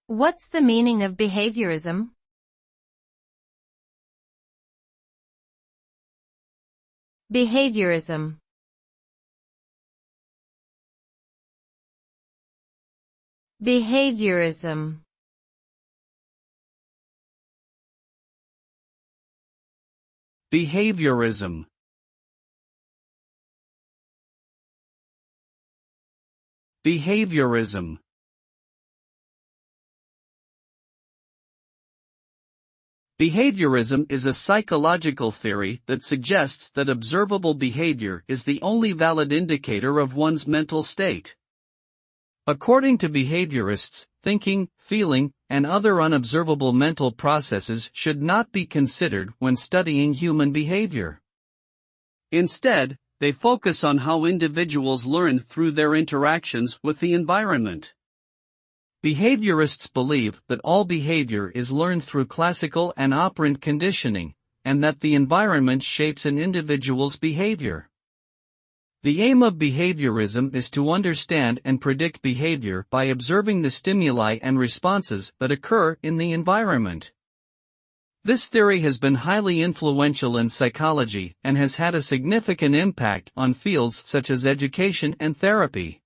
What's the meaning of behaviorism? Behaviorism. Behaviorism. Behaviorism. Behaviorism. Behaviorism is a psychological theory that suggests that observable behavior is the only valid indicator of one's mental state. According to behaviorists, thinking, feeling, and other unobservable mental processes should not be considered when studying human behavior. Instead, they focus on how individuals learn through their interactions with the environment. Behaviorists believe that all behavior is learned through classical and operant conditioning, and that the environment shapes an individual's behavior. The aim of behaviorism is to understand and predict behavior by observing the stimuli and responses that occur in the environment. This theory has been highly influential in psychology and has had a significant impact on fields such as education and therapy.